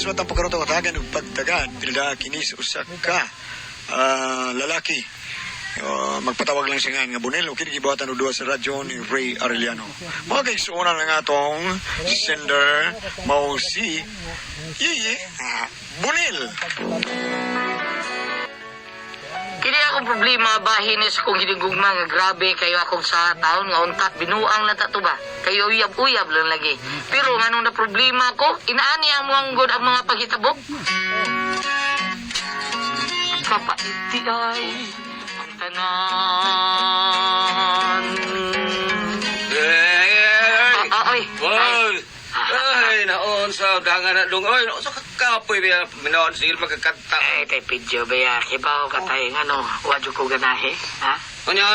Mas matang pagkarotong-tagan ng pagtagad. Pinada kinis usa ka lalaki. Magpatawag lang siya nga Bunel. Okay, gibuhatan o duwa sa radyo ni Ray Arellano. Mga kaigsuunan na nga itong sender mao si Yeye Bunel. Kini akong problema bahin sa kong hinigugma nga grabe kayo akong sa taon nga unta binuang na tato ba kayo uyab-uyab lang lagi pero nganong na problema ko inaani ang mga god ang mga paghitabok kapaiti ay ang tanan Ay, naon sa dangan na dong. Ay, sa kapoy biya minaon sigil magkakanta. ay kay Pidyo baya kibaw ka tayo ano wadyo ko ganahe ha Unya,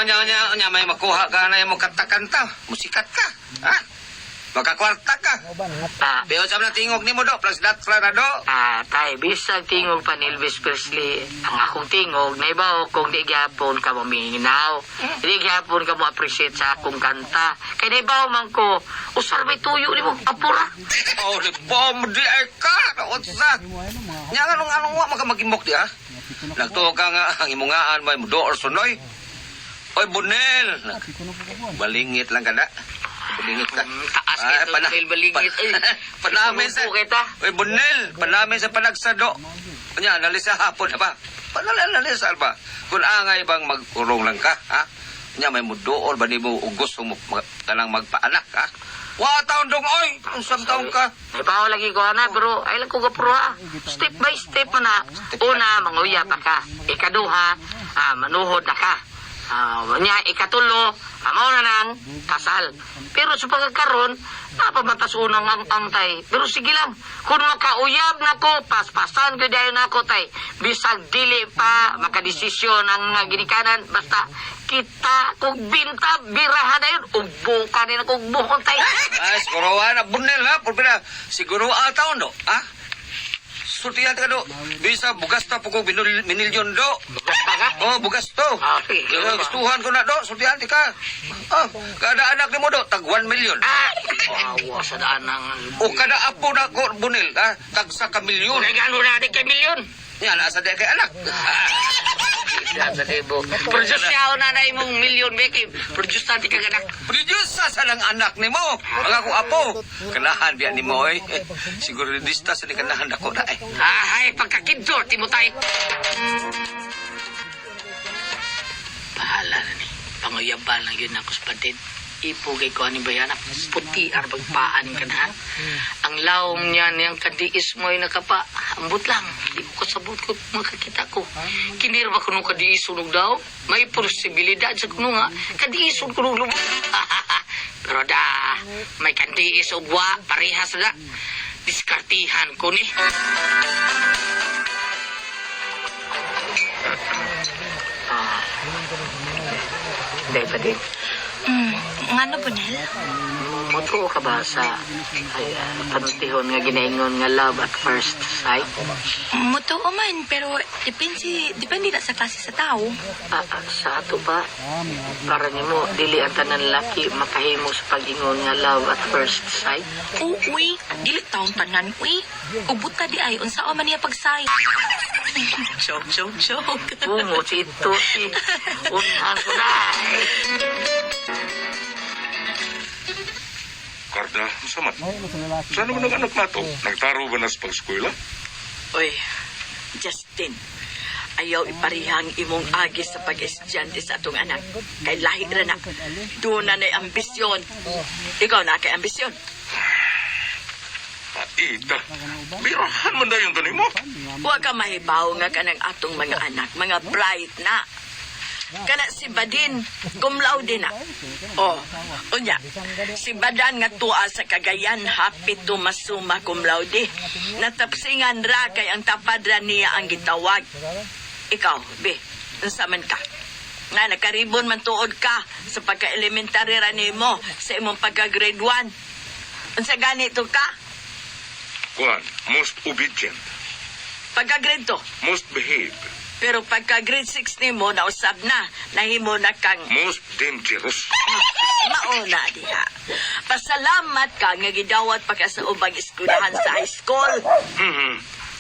may makuha ka na yung kanta-kanta. Musikat ka, ha? Magkakwarta ka. Pero sa mga tingog ni mo do, plus that na do. tay bisag tingog pa ni Elvis Presley ang akong tingog na ibaw kung di gyapon ka mo mininaw di gyapon ka mo appreciate sa akong kanta kay na ibaw man ko usar may tuyo ni mo apura Oh, di bom di ay ka. Naunsa. Nya anong wa makamagimok di ha? Nagtuo ka nga ang imungaan may mudo or sunoy. Oy, Bunel. Balingit lang ka na. Balingit ka. taas ito balingit Panamin sa... kita Oy, Bunel. Panamin sa panagsado. Kanya, nalis sa hapon na ba? Nalis ba? Kung angay bang magurong lang ka, ha? Kanya, may mudool ba ni mo gusto mo talang magpaanak, ha? Taon dong, oy! Unsang taon ka? may bawa lagi ko na pero ay lang ko kapura step by step na una manguya pa ka ikaduha manuhod na ka ikatulo amaw na nang kasal pero sa pagkakaroon napamatas unang ang tay pero sige lang kung makauyab na ko paspasan ko dahil na ko tay bisag dili pa makadesisyon ang nga ginikanan basta kita kung binta birahan na yun ubukan na kung buhon tay Ay, siguro na, Bunel, ha? Pulpina, siguro taon do, ha? Sultihan ka do. Bisa bugas ta po ko minilyon do. bukas pa ka Oh, bugas to. okay Gustuhan ko na do. Sultihan ka. Oh, kada anak ni mo do, tag 1 million. awa sa daan ng O kada apo na ko, Bunel, ha? Tag sa ka milyon. regalo natin kay milyon Yan, asa di kay anak. sa libo. Produce siya na na imong milyon beki. Produce natin kaganak. Produce sa lang anak ni mo. Ang ako apo. Kanahan biya ni mo, eh. Siguro lista sa ni kanahan ako na, eh. Ay, pagkakidor, timutay. Bahala na ni. Panguyabal na yun ako sa patin. Ipugay ko ani bayanak. Puti ar pagpaan ng kanahan. Ang lawom niya niyang kadiis mo ay nakapa. Ambot lang. Di ko kasabot ko makakita ko. Kinirba ko nung kadiisunog daw. May posibilidad sa kuno nga. Kadiisog ko nung lubog. Pero may kandiis o buwa. Parehas na. Diskartihan ko ni. Hindi pa din. Ngano, Bunel? Moto ka ba sa panutihon nga ginaingon nga love at first sight? Muto man, pero depende na sa klase sa tao. Sa ato ba? Para nimo dili ang tanan laki makahimo sa pag-ingon nga love at first sight? Uy, dili taon tanan, uy. Ubuta di ay, unsa man niya pagsay. Joke. Bungo si ito si unahan ko na. Karda, samat. Saan mo nag-anak na to? Nagtaro ba na sa pag-eskwela? Oy, Justin, ayaw iparihang imong agi sa pag-estudyante sa atong anak. Kay lahi ra na. Doon na na'y ambisyon. Ikaw na kay ambisyon. Ita, birahan man na yung tanay mo. Huwag ka mahibaw nga kanang atong mga anak, mga bright na. Kana si Badin, cum laude na. Oh, unya, si Badan nga tuwa sa Cagayan, happy to masuma cum laude. Natapsingan ra kay ang tapad ra niya ang gitawag. Ikaw, be, unsa man ka? Nga nakaribon man tuod ka sa pagka-elementary ra nimo sa imong pagka-grade 1. Unsa ganito ka? Kuan, most obedient, Pagka-grade 2. most behave. Pero pagka grade 6 ni mo, nausab na. Nahimo na kang Most dangerous. mauna diha. Pasalamat ka nga gidawat pa ka sa ubang eskwelahan sa high school.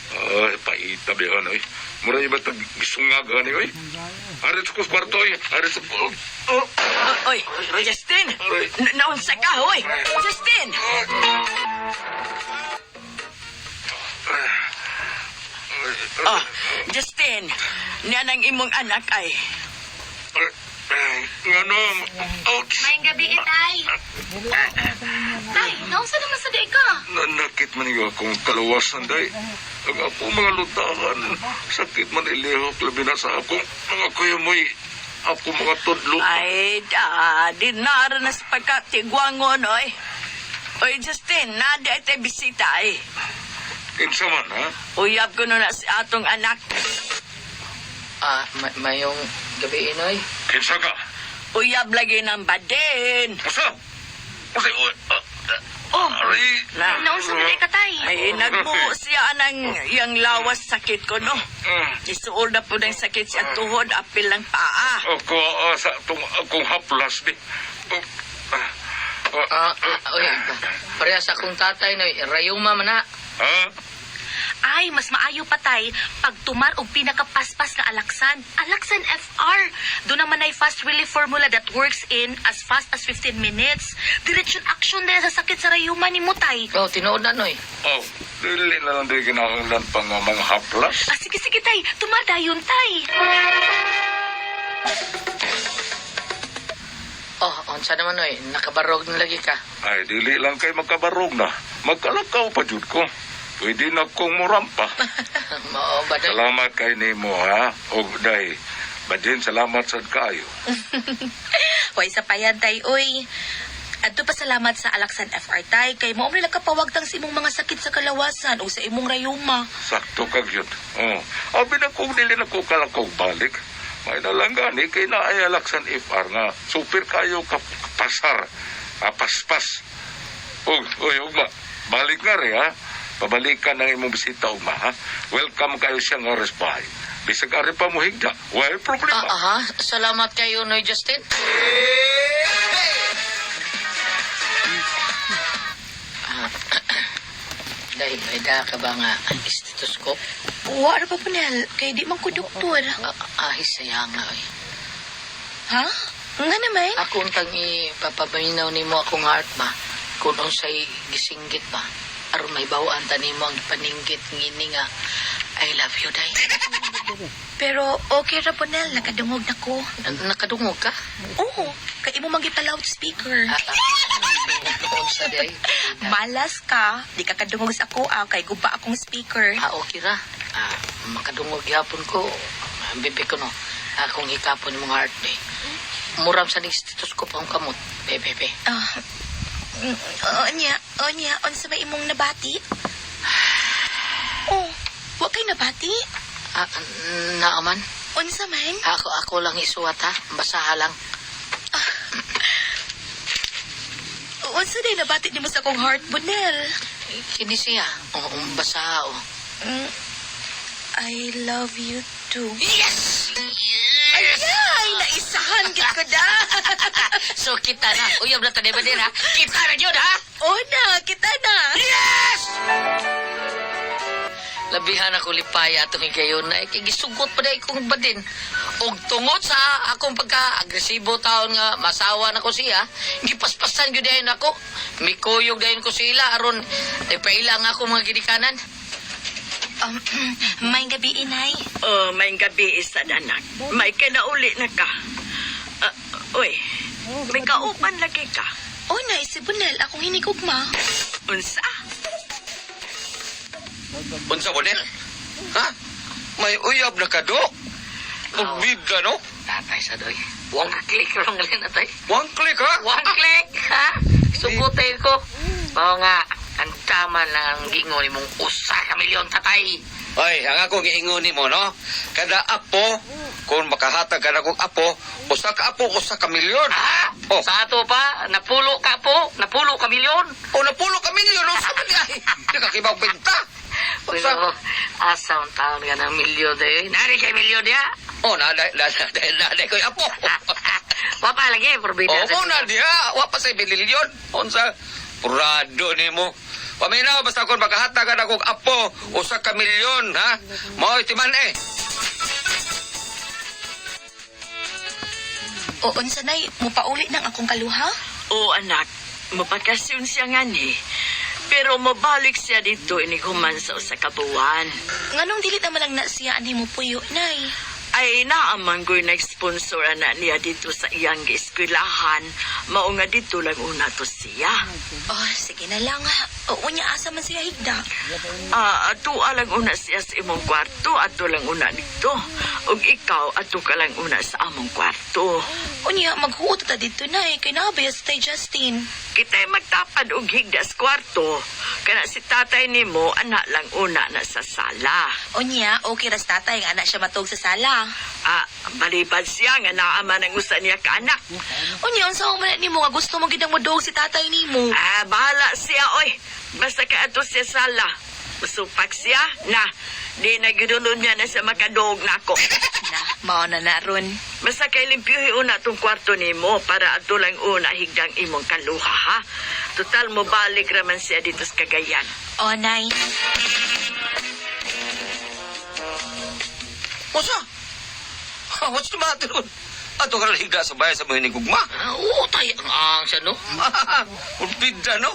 Ay, paita bihan, oy. Mura iba tag gisungag, ani, oy. Arit sa kusparto, oy. Arit sa... Oy, Justin! Naunsa ka, oy! Justin! Oh, Justin, niyan ang imong anak ay. Ngano, ouch. Maayong gabi, Itay. Tay, naunsa naman sa day ka? Nanakit man iyo akong kalawasan, day. Ang ako mga lutahan, sakit man ilihok, labi na sa akong mga kuyamoy. Ako mga tudlo. Ay, dinara na sa pagkatigwangon, oy. Oy, Justin, nada ito bisita, ay. Kinsa man, ha? Uyab ko na si atong anak. Mayong gabi, Inoy. Kinsa ka? Uyab lagi ng badin. Masa? Masa, Ari. Na, Naunsa na day ka, Tay? ay, nagbuo siya ng yang lawas sakit ko, no? Isuol na po ng sakit siya tuhod, apil ng paa. Ako, sa akong haplas, di. Parehas akong tatay, Noy. Rayuma man na. Ha? Ay, mas maayo pa, Tay. Pagtumar og pinakapaspas nga alaksan. Alaksan FR. Doon naman ay fast relief formula that works in as fast as 15 minutes. Diretsyon action din sa sakit sa rayuma ni mo, Tay. Oh, tinuod na, Noy. Oh, dili na lang di kinahanglan pa nga mga haplas. Sige, sige, Tay. Tumadayon, Tay. Oh, unsa naman, Noy. Nakabarog na lagi ka. Ay, dili lang kay magkabarog na. Magkalakaw pa jud ko. Pwede na kong murampa. Mao ba, Noy? Salamat kay nimo, ha? O, day. Badin, salamat sa kayo. Hoy, sa payan, Tay. Uy. Adto pa salamat sa Alaksan FR, Tay. Kay mo nila kapawagtang sa imong mga sakit sa kalawasan o sa imong rayuma. Sakto kag yun. Oh. Abi na kong dili na ko kalakaw balik. May nalanggani kay naayalaksan FR nga. Super kayo kapasar. Paspas. Uy, ugma. Balik nga rin, ha? Pabalikan ng imong bisita, ugma, ha? Welcome kayo siya nga resbahay. Bisag ari pa mo higda. Wala problema. Aha, salamat kayo, Noy Justin. Dahil may da ka ba nga stethoscope? Wala pa po, Nel. Kay di man ko doktor. Ahis saya nga, oy. Ha? Nga naman? Ako untang ipapaminaw ni mo akong heart ba? Kung unsay gisinggit ba? Aron may bawaan ta nimo ang paninggit ngini nga I love you, day. Pero okay ra po, Nel. Nakadungog na ko. Nakadungog ka? Oo. Kay imo manggita loudspeaker. Unsa, day? Malas ka. Di ka kadungog sa ako, kay guba akong speaker. Okay ra. Makadungog yapon ko. Bibi ko, no. Akong hikapon mong heart, day. Muram sa ning stethoscope ang kamot. Bebe. Onya, unsa may imong nabati? Oh, wa kay nabati? Naaman. Unsa man? Ako lang isuwat, ha? Basaha lang. Unsa day nabati nimo sa akong heart, Bonel? Kini siya. Basaha, oh. I love you too. Yes! Ay, naisahan gid ko da. So, kita na. Uyab na tayo ba din, ha? Kita na yun, ha? Oh na, kita na. Yes! Labihan ako lipaya itong ikayon na ikigisugot pa dahil kong badin. Og tungod sa akong pagka-agresibo taon nga masawa na ko siya, gipaspasan yun dahil ako. Mikuyog dahil ko sila, aron ipailang ako mga ginikanan. May gabi, inay. May gabi isa anak. May kinauli na ka. Uy, may kaupan lagi ka. Oh, nay, si Bonel, akong hinigugma. Unsa? Unsa mo din? Ha? May uyab na kado? Magbid ka, no? Tatay sa doy. One Click lang rin na tayo. One click, ha? One click, ha? Sugutin ko. Oo nga, ang tama lang ang gingon ni mong usa ka milyon, tatay. Ay, ang akong giingon mo, no? Kada apo, kung makahatag ka na kong apo, usa ka milyon. Ha? Oh. Sa ato pa, napulo ka po, napulo ka milyon. O napulo ka milyon, no? Sabi niya, hindi ka kibaw pinta. Pero, asang taon ka ng milyon eh. Nari kay milyon ya? Oh, naday ko yung apo. Wapa lagi, perbedaan. Oo na diha, wa pa sa milyon. Unsa purado nimo. Paminaw basta kon makahatagan akong apo usa ka milyon, ha? Mao timan eh. O, unsa nay, mupauli ng akong kaluha? O anak, mapakasyon siya nga ni. Pero mabalik siya dito iniguman sa usa ka buwan. Nganong dili naman lang na siya ani mo puyo, nay? Ay naaman ko'y nag-sponsor na niya dito sa iyang eskwelahan. Mao nga dito lang una to siya. Oh, sige na lang ha. O, unya asa man siya higda. Ato lang una siya sa imong kwarto, ato lang una dito. Ug ikaw, ato ka lang una sa among kwarto. Unya, maghuot ta dito, nay. Kay nabayas tay Justin. Kita'y magtapad og higda sa kwarto. Kana si tatay nimo, anak lang una na sa sala. Unya, okay ras tatay nga anak siya matog sa sala. Balibad siya nga naaman ang usa niya ka anak. Unya, unsa man ni mo nga gusto mo gidang madog si tatay nimo? Bahala siya, oy. Basta ka ato siya sala. Masupak siya, na. Di nagidunod niya na sa makadog na ako. Na, mao na naron. Basta kay limpyuhi una tong kwarto nimo para ato lang una higdang imong kaluha, ha? Total mo balik raman siya dito sa Cagayan. O, nay. Usa? What's the matter? Ato ka higda sa bahay sa mga hinigugma. Oo, tayo ang siya, no? Ulpida, no?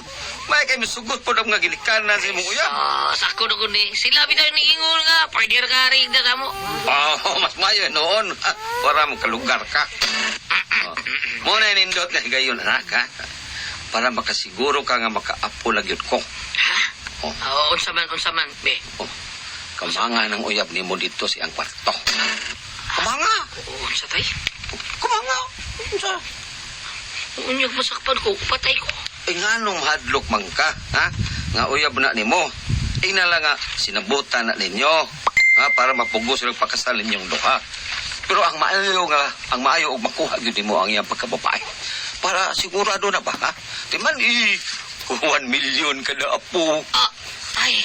May kayo misugot po ng mga ginikanan sa imong uya. Sako na kundi. Sila bitaw ni Ingon nga. Pwede ka rin na sa mo. Mas mayo noon. Para makalugar ka. Muna nindot na higayon, anak, ha? Para makasiguro ka nga makaapo lagyod ko. Ha? Unsa man, be. Kamanga ng uyab ni mo dito si ang kwarto. Kamanga! Unsa tay? Kamanga! Unsa? Unyag masakpan ko, patay ko. Nga nung hadlok man ka, ha? Nga uyab na ni mo. Na lang nga, sinabutan na ninyo. Ha? Para mapugos ng pakasal ninyong duha. Pero ang maayo og makuha yun mo ang iyang pagkababae. Para sigurado na ba, ha? Di man, 1 million kada apo. Ay.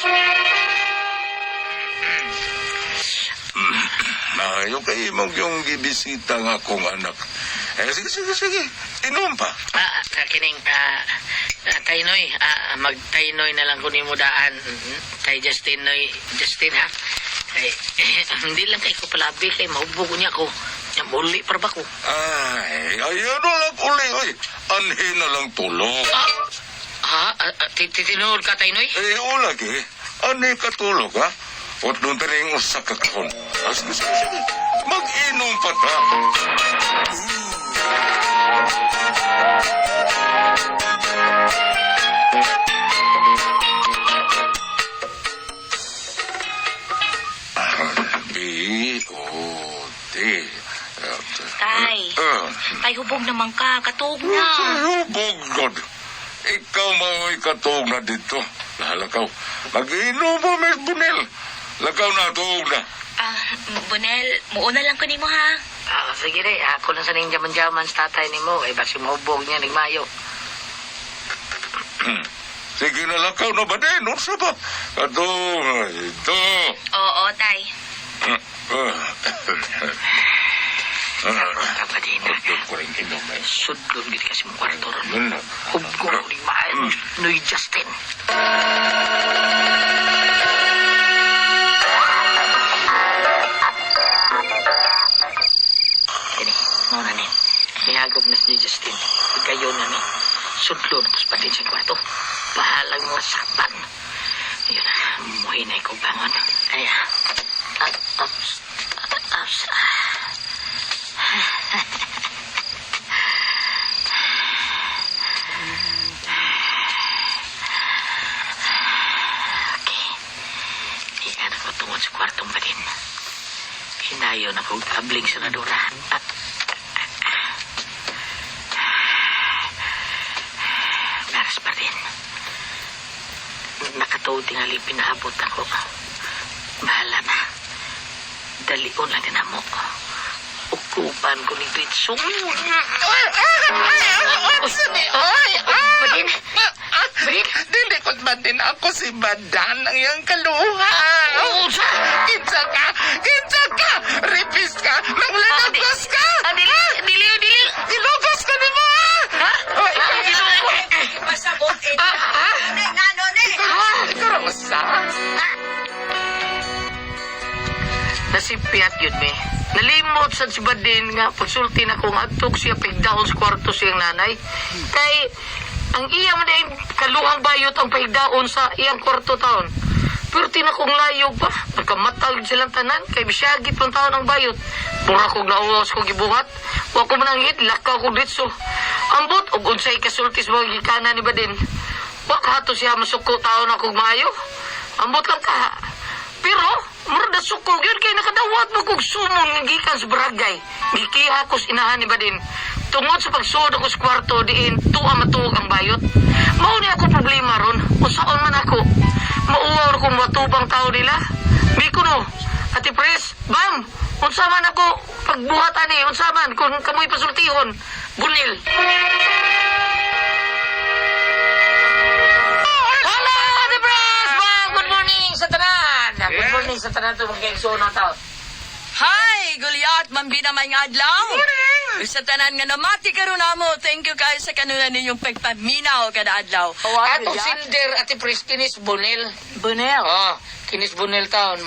Maayo kay mo yung gibisita nga akong anak. Sige. Inom pa. Kining, Taynoy, mag-Taynoy na lang kunin mo daan. Kay Justin, ha? Hindi lang kay ko palabi, kay mahubo niya ko. Muli para ba ko? Ay, ayan na lang uli. Ay, anhin na lang tulog. Titinod ka, Taynoy? Lagi. Anhin ka tulog, ha? At doon tayo yung usak ka kahon. Sige. Mag-inom pa ta. B-O-T. Tay. Tay, hubog naman ka. Katog na. Hubog, God. Ikaw mao'y katog na dito. Lalakaw. Mag-inom mo, Miss Bunel. Lakaw na, tuog na. Bunel, muuna lang ko ni mo, ha? Sige rin, ako lang sa ning jaman-jaman sa tatay ni mo. Basi mahubog niya, nagmayo. Sige na, lakaw na ba din? Unsa ba? Katog na dito. Oo, tay. Sarap ka din. Katog ko rin inom, eh. Sudlon gid kasi mong kwarto ron. Ano? Hubgo ko ni Mael. Noy Justin. Kini, mauna ni. Mihagog na si Justin. Kayo na ni. Sudlon, tapos pati sa kwarto. Bahalang mga sapan. Yun na, muhinay ko bangon. Ay, tungod sa kwartong pa din. Hinayo na kong tabling sa nadura. Naras pa rin. Nakatuod tingali pinaabot ako. Bahala na. Dalion lang din mo. Ukupan ko ni Bitsong. Ay! Badin! Dili ko ba din ako si Badan ang iyang kaluha? Kinsa ka! Ripis ka! Manglilagos ka! Dili. Ilugos ka ni mo, ha? Oh, ikaw ilugos. Pasabot ito. Ikaw ang usa. Nasipiat yun, me. Nalimot sa si Badin nga pagsulti na kung agtok siya pigdaon sa kwarto siyang nanay. Kay ang iya man ay kaluhang bayot ang pigdaon sa iyang kwarto taon. Pero tinakong layog pa. Nagkamatag silang tanan. Kay bisyagit pang taon ang bayot. Mura kong nauwas kong gibuhat. Wa ko manangit. Lakaw ko ditso. Ambot. Ug unsay kasultis mo gikana ni Badin. Wa kahato siya masuko taon akong maayo. Ambot lang ka. Pero, mura na suko yun kay nakadawat mo kong sumon ng gikan sa barangay. Gikiha ko sa inahan ni Badin. Tungod sa pagsud ako sa kwarto diin, tuwa matuog ang bayot. Mao ni ako problema ron. Usaon man ako. Mauwaw kung matubang tao nila. Di ko no. Ate Pres, bam! Unsa man ako pagbuhatan ni, unsa man kung kamoy pasultihon. Bunil. Hello, Ate Pres! Bam! Good morning sa tanan! Good morning sa tanan to mga kaigsoon ng tao. Hi, Goliath, mambina may adlaw. Sa tanan nga namati karon namo. Thank you kayo sa kanunan ninyong pagpaminaw kada adlaw. Atong silder, Ate Pres, kinis bunil. Bunel. Oh, kinis bunil taon.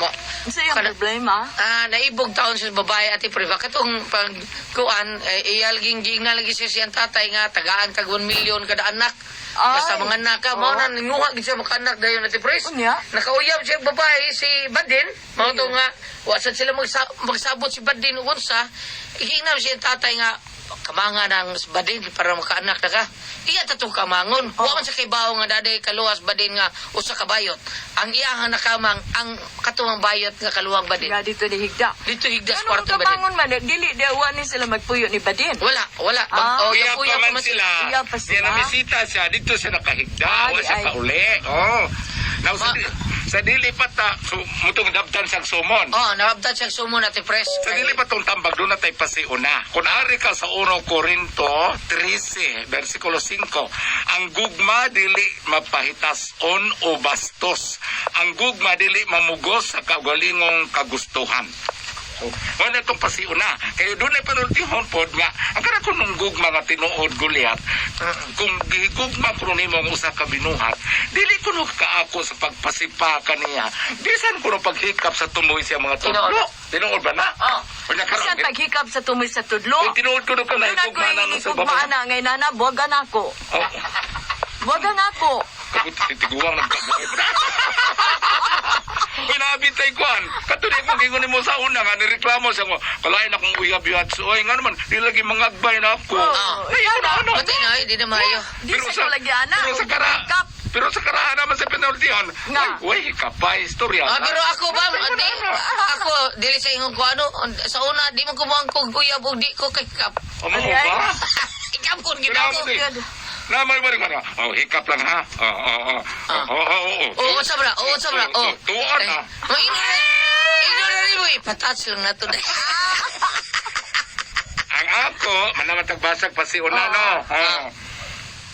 Sa iyong problema? Naibog taon sa babae Ate Pres. Katong pagkuan, iyalging ginga lagi siya siyang tatay nga, tagaan kag 1 million kada anak. Basta mga anak ka, mao na ninguha gid siya maka-anak dayon Ate Pres. Unya? Nakauyab siya babae si Badin. Mao to nga, wasan sila magsabot si Badin ug unsa. Ihinam siya ang tatay nga, kamanga ng Badin para makaanak na ka. Iya tatong kamangon. Wa man sa kay bawo nga daday kaluwas Badin nga usa ka bayot. Ang iyang nakamang ang katuwang bayot nga kaluwang Badin. Nga dito ni Higda. Dito higdas Ano kwarto Badin. kabangon man, dili dewa ni sila magpuyo ni Badin. Wala. Iya napuya pa man sila. Iya pa sila. Yan ang bisita siya. Dito siya nakahigda. Wala siya ay. pauli. Oh. Now, sa dili pa ta, mutong dabdan siyang sumon. Oh, nababdad siyang sumo Ate Pres. Sa dili pa tong tambag doon na tayo pasiuna. Kung ari ka sa 1 Corinto 13, versikulo 5, ang gugma dili mapahitas o bastos. Ang gugma dili mamugos sa kagalingong kagustuhan. Wala itong pasiuna. Kaya doon ay panultihon po nga, ang kana ko nung gugma nga tinuod Goliath, kung gigugma ko nung imong usa ka binuhat, dili ko nung kaako sa pagpasipa kaniya. Bisan ko nung paghikap sa tumoy siya mga tudlo. Tinuod ba na? Wala ka Kasi rin. paghikap sa tumoy sa tudlo. Kung tinuod ko nung ka na Ano na ko igugma na nung sa igugma baba. na ngay nana, buwagan ako. Oh, Buwagan ako. tiguang nagkabuhay. Pinabitay ko an. Katuloy ko gingon mo sa una nga nireklamo sa ko. Kalain akong uyab-yat so ay nga naman di lagi mangagbay na ako. Ay ano. Pati na, di na maayo. Di sa ko lagi ana. Pero sa kara. Hikap. Pero sa karaan naman sa penaltihan. Nga. Way hikapay istorya. Pero ako ba, ako, dili sa ingon ko ano, sa una, di mo kumuhang kong uyab o di ko kay kap. Amo Ay, ko ay. ba? Ikap ko, ginawa ko. Naman ba rin ka? Oh, hikap lang ha. Oo. Oo, sabra, oo. Tuon ha. Ignorary mo, ipatats lang na to. Ang ako, manamatagbasag pa si Unano.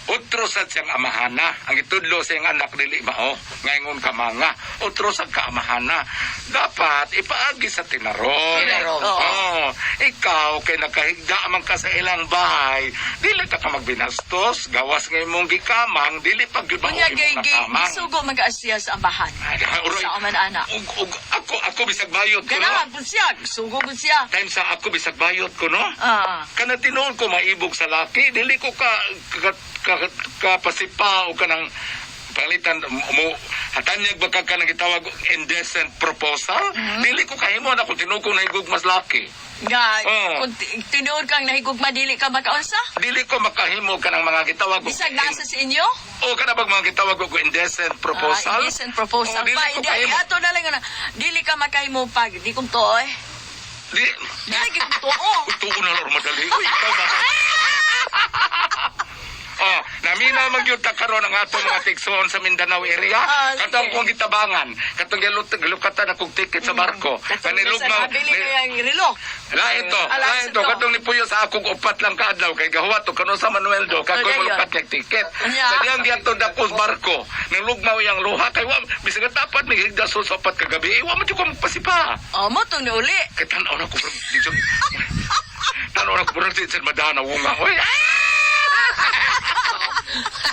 Utro sa siyang amahana. Ang itudlo sa iyang anak dili mao. Ngayon kamanga. Utro sa kaamahana. Dapat ipaagi sa tinaron. Tinaron. Oo. Ikaw, kay nakahigda man ka sa ilang bahay, dili ka magbinastos. Gawas ngayon mong gikamang, dili pag Kunya imong gay nakamang. isugo mag-aasiya sa ambahan. Sa aman ana. Ako bisag bayot ko, no? Ganahan po siya. Sugo po siya. Time sa ako bisag bayot ko, no? Kana tinuod ko maibog sa laki, dili ko kapasipa o kanang palitan mo hatanyag ba ka nang gitawag indecent proposal? Dili ko kahimo na kung tinuod ko nahigog mas laki. Nga, kung tinuod kang nahigugma, dili ka makaunsa? Dili ko makahimo ka ng mga gitawag Bisag nasa sa inyo? o kana bag mga gitawag ko indecent proposal? Indecent proposal. Dili Pa, ko hindi, kahimo. ato na lang na, dili ka makahimo pag, di kong to, eh. Di. Dili kong to, oh. Tuon na lang madali. Uy, ikaw ba? Naminaw magyuta karon ang atong mga tigsoon sa Mindanao area. Katong kong gitabangan, katong gilukatan akong ticket sa barko. Kanilugmaw. Nabili ko yung relo. Lain to, katong nipuyo sa akong upat lang kaadlaw kay gahuwat to kano sa Manuel do, kakoy Dayon. malukat kay ticket. Nya. Sa diyang giato dakos barko, nilugmaw yang luha kay wa bisag tapat ni higda sa upat kagabi, wa mo jud ko magpasipa. Mo tong niuli. Kay tan-aw na ko dito. Tan-aw na ko dito madana wunga. Oy.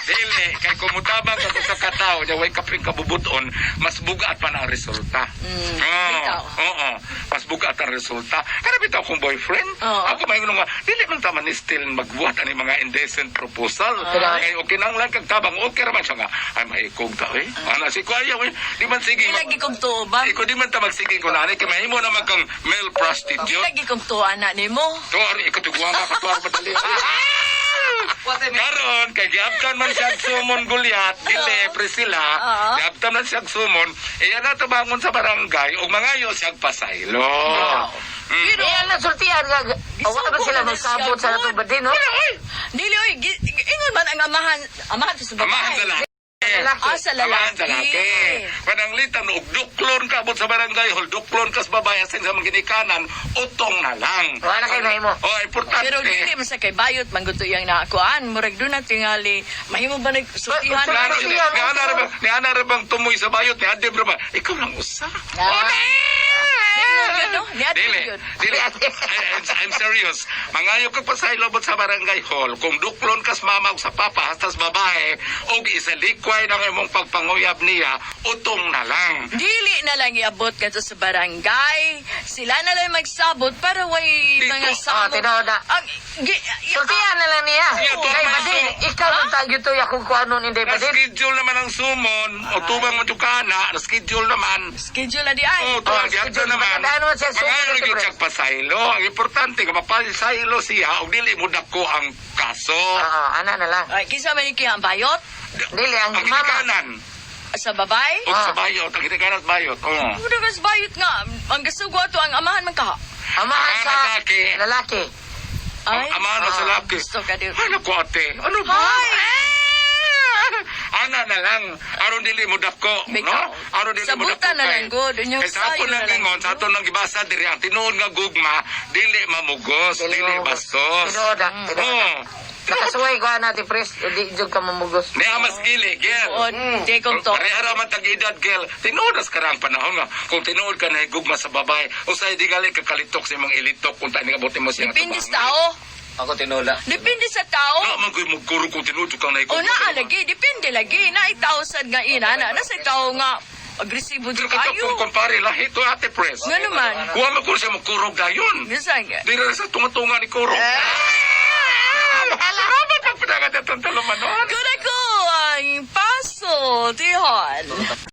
Dili, kay kumutabang ka sa kakataw, niya way kapring kabubuton, mas bugat pa na ang resulta. bitaw. Oo, mas bugat ang resulta. Kaya bitaw akong boyfriend, Oo. ako may nga, dili man taman ni still magbuhat ani mga indecent proposal. Kaya okay nang lang kagtabang, okay raman siya nga, ay maikog ta, eh. Ana, si Kuya, eh. Di man sige, Di lagi kong tuba. Iko di man ta magsige ko na, kaya mahimo naman kang male Di prostitute. lagi kong tuwa na ni mo. Tuwar, ikatugwa ka, katuwar madali. Karon kay giabtan man siya sumon Gulyat, dili Priscilla. Giabtan man siya sumon, iya na tabangon sa barangay ug mangayo siya pasaylo. Pero yan na sultihan nga. Wala ba sila magsabot sa natong badin, no? Dili oy, ingon man ang amahan sa babae. Amahan sa laki. Sa lalaki. Amahan sa laki. Pananglitan og duklon ka abot sa barangay, hol duklon kas babae sa mga ginikanan, utong na lang. Wala kayo mahimo. Oh, importante. Pero dili man sa kay bayot man gusto yang naakuan, murag do na tingali. Mahimo ba nagsultihan? Klaro, ni ana ra bang tumoy sa bayot ni Adem ra ba? Ikaw lang usa. Dili. I'm serious. Mangayo ka pa sa ilobot sa barangay hall. Kung duklon kas mama sa papa hastas babae, og isa likway ng imong pagpanguyab niya, utong na lang. Dili na lang iabot ka sa barangay. Sila na lang magsabot para way Dito. mga sabot. tinoda. Sultihan na lang niya. Iya, to, Kay man. badin, ikaw ang tagyo to yakong kuanon hindi badin. Na-schedule naman ang sumon, o tubang mo tukana, na-schedule naman. Schedule na di ay. O, to, diyan naman. Magandaan naman siya sumon, Mangayo ito, rin pre. siya pasaylo. Ang importante, kapapasaylo siya, o dili mo dako ang kaso. Ana na lang. Ay, kisa man iki ang bayot Dili, ang Ang mama. ginikanan, sa babae. o sa bayot, ang ginikanan at bayot. Oo. Udah kas bayot nga. Ang gasugo ato ang amahan man ka. Amahan sa lalaki. lalaki. Ay. Amahan sa laki. Gusto ka din. Ano ko ate? Ano ba? Ana na lang. Aron dili mo dako. No? Bikaw. Aron dili mo dako. Sabutan na lang, good. Unyong Kaya sa ako sayo lang na lang, ingon, sa ato nang gibasa diri, ang tinuod nga gugma, dili mamugos, dili bastos. Tinoda. Oo. Nakasuway ko natin, pres. Di jud ka mamugos. Ni amas gili, girl. O, di kong to. Pareha man tag-edad, girl. Tinuod as karang panahon nga. Kung tinuod ka na gugma sa babae, usay di gali ka kalitok sa imong ilitok kung tayo nga buti mo siya. Depende sa tao. Ako tinula. Depende sa tao. Man ko'y magkuro kung tinuod ka na O na lagi, depende lagi. Na itausad nga ina, na sa tao nga agresibo Pero di kung kayo. kumpare lahi to ate pres. Nga naman. Huwag mo kung siya magkurog dayon. Bisa nga. Di na sa tunga-tunga ni kurog. Salamat ang pinagat at ang tulumanon. Good ako ang paso, tihon.